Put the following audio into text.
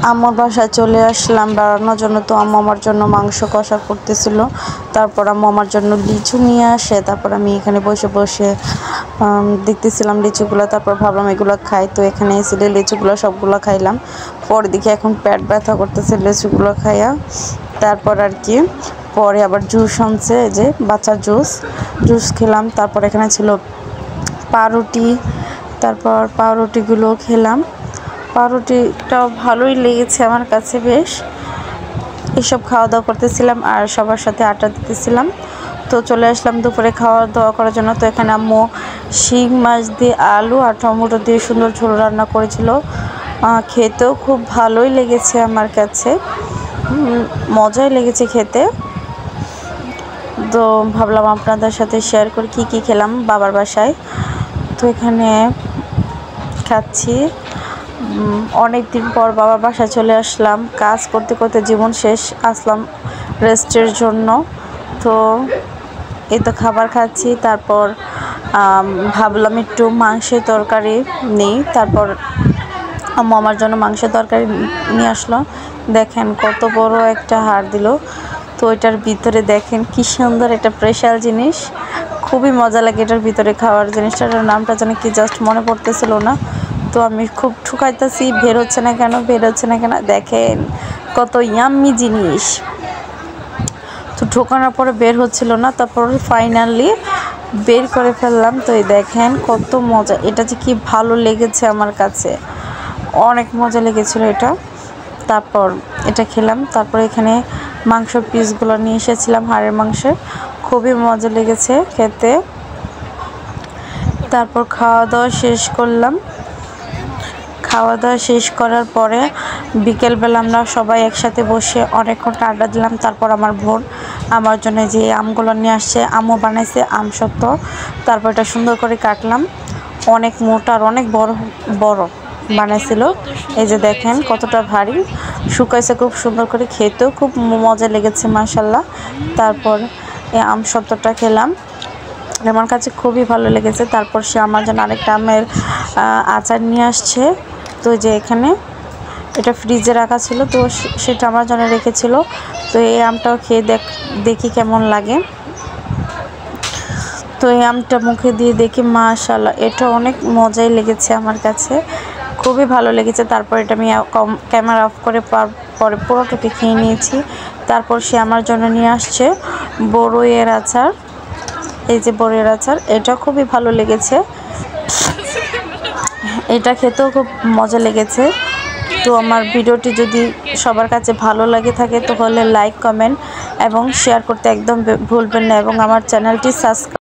আম্মুর বাসায় চলে আসলাম বেড়ানোর জন্য। তো আম্মু আমার জন্য মাংস কষা করতেছিল। তারপর আম্মু আমার জন্য লিচু নিয়ে আসে। তারপর আমি এখানে বসে বসে দেখতেছিলাম লিচুগুলো। তারপর ভাবলাম এগুলো খাই। তো এখানে এসে লিচুগুলো সবগুলো খাইলাম। পরে দেখি এখন পেট ব্যথা করতেছে লিচুগুলো খাইয়া। তারপর আর কি পরে আবার জুস আনছে, যে বাচ্চার জুস খেলাম। তারপর এখানে ছিল পাউরুটি, তারপর পাউরুটিগুলো খেলাম। পাউরুটিটাও ভালোই লেগেছে আমার কাছে বেশ। এসব খাওয়া দাওয়া করতেছিলাম আর সবার সাথে আড্ডা দিতেছিলাম। তো চলে আসলাম দুপুরে খাওয়া দাওয়া করার জন্য। তো এখানে আম্মু শিং মাছ দিয়ে আলু আর টমেটো দিয়ে সুন্দর ঝোল রান্না করেছিল। খেতেও খুব ভালোই লেগেছে আমার কাছে, মজাই লেগেছে খেতে। তো ভাবলাম আপনাদের সাথে শেয়ার করি কী কী খেলাম বাবার বাসায়। তো এখানে খাচ্ছি। অনেক দিন পর বাবার বাসায় চলে আসলাম। কাজ করতে করতে জীবন শেষ, আসলাম রেস্টের জন্য। তো এই তো খাবার খাচ্ছি। তারপর ভাবলাম একটু মাংসের তরকারি নেই। তারপর আম্মু আমার জন্য মাংসের তরকারি নিয়ে আসলো। দেখেন কত বড় একটা হাড় দিল। তো এটার ভিতরে দেখেন কি সুন্দর একটা স্পেশাল জিনিস, খুবই মজা লাগে এটার ভিতরে খাওয়ার জিনিসটার নামটা জানি কি জাস্ট মনে পড়তেছিল না। তো আমি খুব ঠুকাইতেছি, বের হচ্ছে না কেন। দেখেন কত ইয়াম্মি জিনিস। তো ঢোকানোর পরে বের হচ্ছিল না, তারপর ফাইনালি বের করে ফেললাম। তো এই দেখেন কত মজা, এটা যে কি ভালো লেগেছে আমার কাছে, অনেক মজা লেগেছিল এটা। তারপর এটা খেলাম। তারপর এখানে মাংসর পিসগুলো নিয়ে এসেছিলাম, হাড়ের মাংসের, খুবই মজা লেগেছে খেতে। তারপর খাওয়া দাওয়া শেষ করলাম। খাওয়া দাওয়া শেষ করার পরে বিকেলবেলা আমরা সবাই একসাথে বসে অনেকক্ষণ আড্ডা দিলাম। তারপর আমার বোন আমার জন্য যে আমগুলো নিয়ে আসছে, আম্মু বানাইছে আম সত্ত্ব। তারপর এটা সুন্দর করে কাটলাম, অনেক মোটা আর অনেক বড় বানাইছিল। এই যে দেখেন কতটা ভারী, শুকাইছে খুব সুন্দর করে, খেতেও খুব মজা লেগেছে মাশাল্লাহ। তারপর এই আম সত্ত্বটা খেলাম, আমার কাছে খুবই ভালো লেগেছে। তারপর সে আমার জন্য আরেকটা আমের আচার নিয়ে আসছে। তো যে এখানে এটা ফ্রিজে রাখা ছিল, তো সেটা আমার জন্য রেখেছিল। তো এই আমটাও খেয়ে দেখি কেমন লাগে। তো এই আমটা মুখে দিয়ে দেখি মাশাআল্লাহ, এটা অনেক মজাই লেগেছে আমার কাছে, খুবই ভালো লেগেছে। তারপর এটা আমি ক্যামেরা অফ করে পরে পুরোটাকে খেয়ে নিয়েছি। তারপর সে আমার জন্য নিয়ে আসছে বড়ইয়ের আচার। এই যে বড়ইয়ের আচার, এটা খুবই ভালো লেগেছে, এটা খেতেও খুব মজা লেগেছে। তো আমার ভিডিওটি যদি সবার কাছে ভালো লাগে থাকে তাহলে লাইক, কমেন্ট এবং শেয়ার করতে একদম ভুলবেন না, এবং আমার চ্যানেলটি সাবস্ক্রাইব